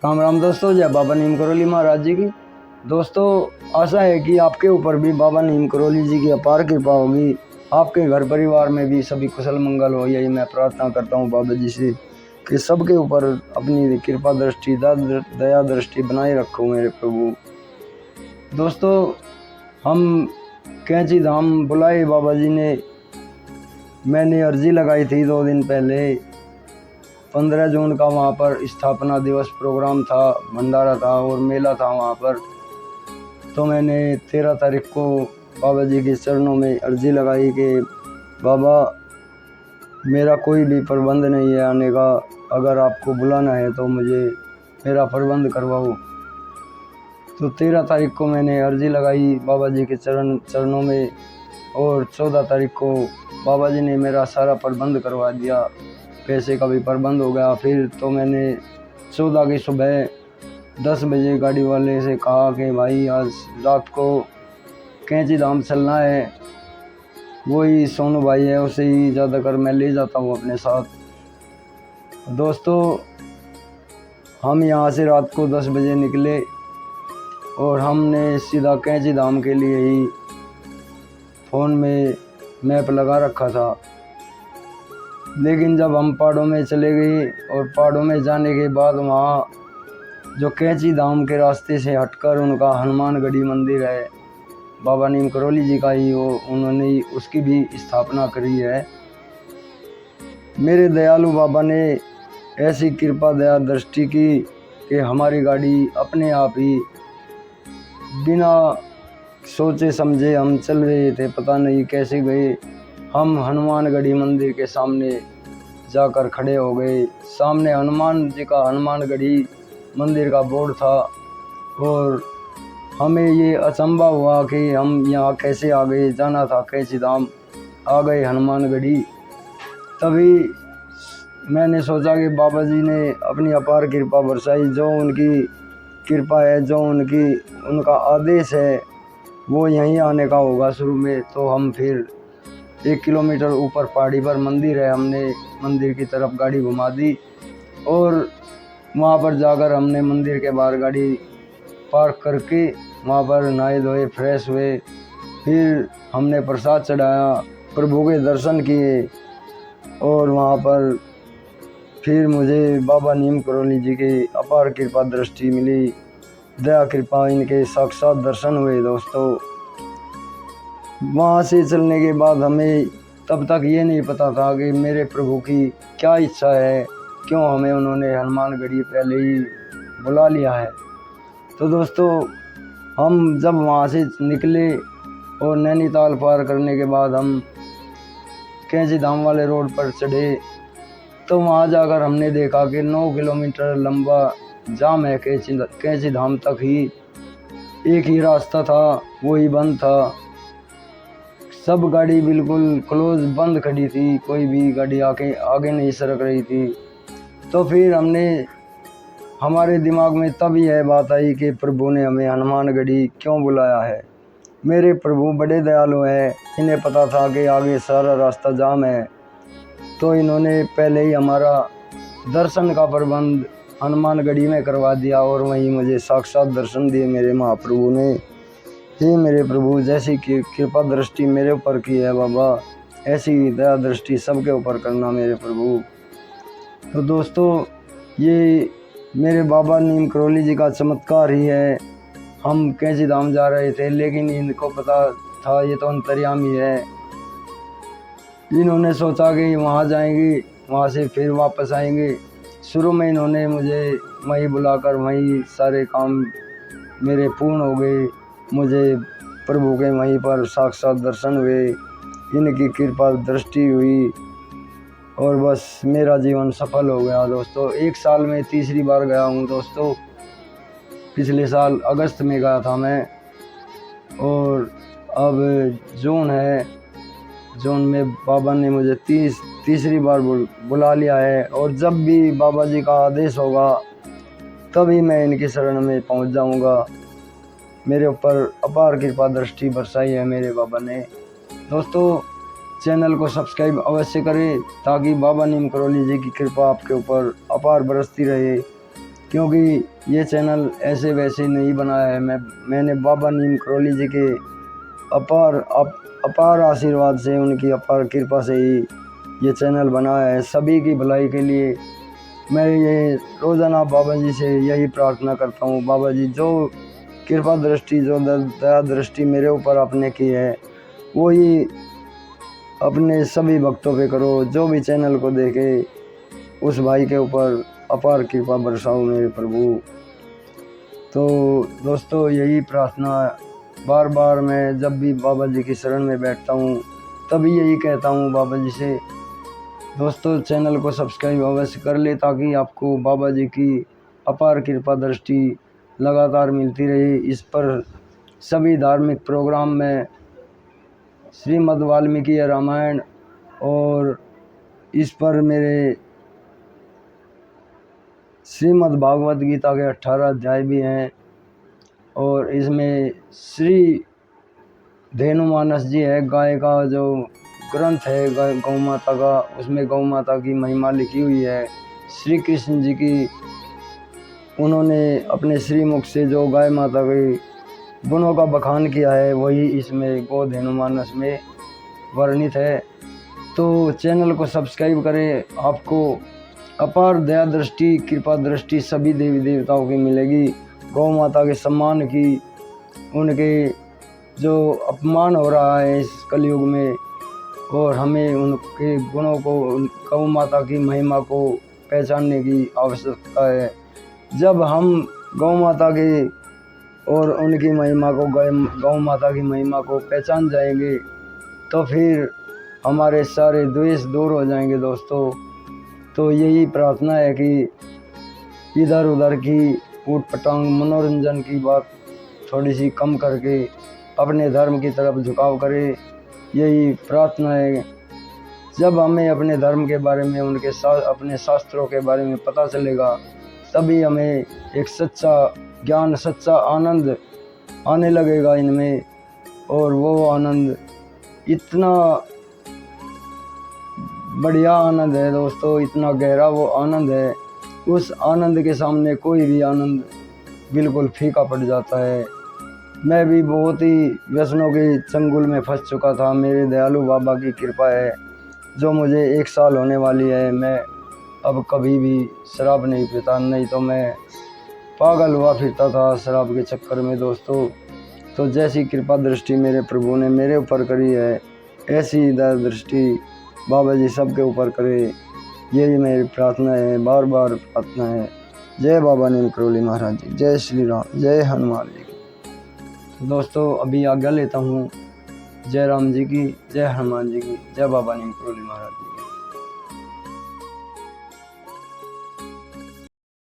राम राम दोस्तों, जय बाबा नीम करोली महाराज जी की। दोस्तों, आशा है कि आपके ऊपर भी बाबा नीम करोली जी की अपार कृपा होगी। आपके घर परिवार में भी सभी कुशल मंगल हो, यही मैं प्रार्थना करता हूँ बाबा जी से कि सबके ऊपर अपनी कृपा दृष्टि दया दृष्टि बनाए रखो मेरे प्रभु। दोस्तों, हम कैंची धाम बुलाए बाबा जी ने। मैंने अर्जी लगाई थी 2 दिन पहले। 15 जून का वहाँ पर स्थापना दिवस प्रोग्राम था, भंडारा था और मेला था वहाँ पर। तो मैंने 13 तारीख को बाबा जी के चरणों में अर्जी लगाई कि बाबा, मेरा कोई भी प्रबंध नहीं है आने का, अगर आपको बुलाना है तो मुझे मेरा प्रबंध करवाओ। तो 13 तारीख को मैंने अर्जी लगाई बाबा जी के चरणों में और 14 तारीख को बाबा जी ने मेरा सारा प्रबंध करवा दिया। पैसे का भी प्रबंध हो गया। फिर तो मैंने 14 की सुबह 10 बजे गाड़ी वाले से कहा कि भाई आज रात को कैंची धाम चलना है, वही सोनू भाई है, उसे ही ज़्यादातर मैं ले जाता हूँ अपने साथ। दोस्तों, हम यहाँ से रात को 10 बजे निकले और हमने सीधा कैंची धाम के लिए ही फ़ोन में मैप लगा रखा था। लेकिन जब हम पहाड़ों में चले गए और पहाड़ों में जाने के बाद वहाँ जो कैंची धाम के रास्ते से हटकर उनका हनुमानगढ़ी मंदिर है, बाबा नीम करोली जी का ही वो, उन्होंने उसकी भी स्थापना करी है। मेरे दयालु बाबा ने ऐसी कृपा दया दृष्टि की कि हमारी गाड़ी अपने आप ही बिना सोचे समझे हम चल रहे थे, पता नहीं कैसे गए। हम हनुमानगढ़ी मंदिर के सामने जाकर खड़े हो गए। सामने हनुमान जी का हनुमानगढ़ी मंदिर का बोर्ड था और हमें ये अचंभा हुआ कि हम यहाँ कैसे आ गए। जाना था कैंची धाम, आ गए हनुमानगढ़ी। तभी मैंने सोचा कि बाबा जी ने अपनी अपार कृपा बरसाई। जो उनकी कृपा है, जो उनका आदेश है, वो यहीं आने का होगा शुरू में। तो हम फिर 1 किलोमीटर ऊपर पहाड़ी पर मंदिर है, हमने मंदिर की तरफ गाड़ी घुमा दी और वहाँ पर जाकर हमने मंदिर के बाहर गाड़ी पार्क करके वहाँ पर नहाए धोए फ्रेश हुए। फिर हमने प्रसाद चढ़ाया, प्रभु के दर्शन किए और वहाँ पर फिर मुझे बाबा नीम करोली जी की अपार कृपा दृष्टि मिली, दया कृपा, इनके साक्षात दर्शन हुए। दोस्तों, वहाँ से चलने के बाद हमें तब तक ये नहीं पता था कि मेरे प्रभु की क्या इच्छा है, क्यों हमें उन्होंने हनुमानगढ़ी पहले ही बुला लिया है। तो दोस्तों, हम जब वहाँ से निकले और नैनीताल पार करने के बाद हम कैंची धाम वाले रोड पर चढ़े, तो वहाँ जाकर हमने देखा कि 9 किलोमीटर लंबा जाम है। कैंची धाम तक ही एक ही रास्ता था, वही बंद था। सब गाड़ी बिल्कुल क्लोज बंद खड़ी थी, कोई भी गाड़ी आगे नहीं सरक रही थी। तो फिर हमारे दिमाग में तब यह बात आई कि प्रभु ने हमें हनुमानगढ़ी क्यों बुलाया है। मेरे प्रभु बड़े दयालु हैं, इन्हें पता था कि आगे सारा रास्ता जाम है, तो इन्होंने पहले ही हमारा दर्शन का प्रबंध हनुमानगढ़ी में करवा दिया और वहीं मुझे साक्षात दर्शन दिए मेरे महाप्रभु ने। हे मेरे प्रभु, जैसी कृपा दृष्टि मेरे ऊपर की है बाबा, ऐसी दया दृष्टि सबके ऊपर करना मेरे प्रभु। तो दोस्तों, ये मेरे बाबा नीम करोली जी का चमत्कार ही है। हम कैंची धाम जा रहे थे, लेकिन इनको पता था ये तो अंतर्यामी है। इन्होंने सोचा कि वहाँ जाएंगे, वहाँ से फिर वापस आएंगे। शुरू में इन्होंने मुझे वहीं बुलाकर वहीं सारे काम मेरे पूर्ण हो गए। मुझे प्रभु के वहीं पर साक्षात दर्शन हुए, इनकी कृपा दृष्टि हुई और बस मेरा जीवन सफल हो गया। दोस्तों, 1 साल में तीसरी बार गया हूँ। दोस्तों, पिछले साल अगस्त में गया था मैं और अब जून है, जून में बाबा ने मुझे तीसरी बार बुला लिया है। और जब भी बाबा जी का आदेश होगा तभी मैं इनकी शरण में पहुंच जाऊंगा। मेरे ऊपर अपार कृपा दृष्टि बरसाई है मेरे बाबा ने। दोस्तों, चैनल को सब्सक्राइब अवश्य करें ताकि बाबा नीम करोली जी की कृपा आपके ऊपर अपार बरसती रहे। क्योंकि ये चैनल ऐसे वैसे नहीं बनाया है। मैंने बाबा नीम करोली जी के अपार आशीर्वाद से, उनकी अपार कृपा से ही ये चैनल बनाया है। सभी की भलाई के लिए मैं ये रोज़ाना बाबा जी से यही प्रार्थना करता हूँ, बाबा जी जो कृपा दृष्टि, जो दया दृष्टि मेरे ऊपर आपने की है, वो ही अपने सभी भक्तों पे करो। जो भी चैनल को देखे उस भाई के ऊपर अपार कृपा बरसाओ मेरे प्रभु। तो दोस्तों यही प्रार्थना बार बार मैं जब भी बाबा जी की शरण में बैठता हूँ तभी यही कहता हूँ बाबा जी से। दोस्तों चैनल को सब्सक्राइब अवश्य कर ले ताकि आपको बाबा जी की अपार कृपा दृष्टि लगातार मिलती रहे। इस पर सभी धार्मिक प्रोग्राम में श्रीमद् वाल्मीकि रामायण और इस पर मेरे श्रीमद् भागवत गीता के 18 अध्याय भी हैं। और इसमें श्री धेनुमानस जी है, गाय का जो ग्रंथ है गौ माता का, उसमें गौ माता की महिमा लिखी हुई है। श्री कृष्ण जी की उन्होंने अपने श्रीमुख से जो गाय माता के गुणों का बखान किया है वही इसमें गौ धेनुमानस में वर्णित है। तो चैनल को सब्सक्राइब करें, आपको अपार दया दृष्टि, कृपा दृष्टि सभी देवी देवताओं की मिलेगी। गौ माता के सम्मान की, उनके जो अपमान हो रहा है इस कलयुग में, और हमें उनके गुणों को, गौ माता की महिमा को पहचानने की आवश्यकता है। जब हम गौ माता के और उनकी महिमा को, गौ माता की महिमा को पहचान जाएंगे तो फिर हमारे सारे द्वेष दूर हो जाएंगे दोस्तों। तो यही प्रार्थना है कि इधर उधर की ऊट पटांग मनोरंजन की बात थोड़ी सी कम करके अपने धर्म की तरफ झुकाव करें, यही प्रार्थना है। जब हमें अपने धर्म के बारे में, अपने शास्त्रों के बारे में पता चलेगा तभी हमें एक सच्चा ज्ञान, सच्चा आनंद आने लगेगा इनमें। और वो आनंद इतना बढ़िया आनंद है दोस्तों, इतना गहरा वो आनंद है, उस आनंद के सामने कोई भी आनंद बिल्कुल फीका पड़ जाता है। मैं भी बहुत ही व्यसनों के चंगुल में फंस चुका था। मेरे दयालु बाबा की कृपा है जो मुझे 1 साल होने वाली है, मैं अब कभी भी शराब नहीं पीता, नहीं तो मैं पागल हुआ फिरता था शराब के चक्कर में दोस्तों। तो जैसी कृपा दृष्टि मेरे प्रभु ने मेरे ऊपर करी है, ऐसी दया दृष्टि बाबा जी सबके ऊपर करे, यही मेरी प्रार्थना है, बार बार प्रार्थना है। जय बाबा नीम करोली महाराज जी, जय श्री राम, जय हनुमान जी की। तो दोस्तों अभी आज्ञा लेता हूँ। जय राम जी की, जय हनुमान जी की, जय बाबा नीम करोली महाराज जी की।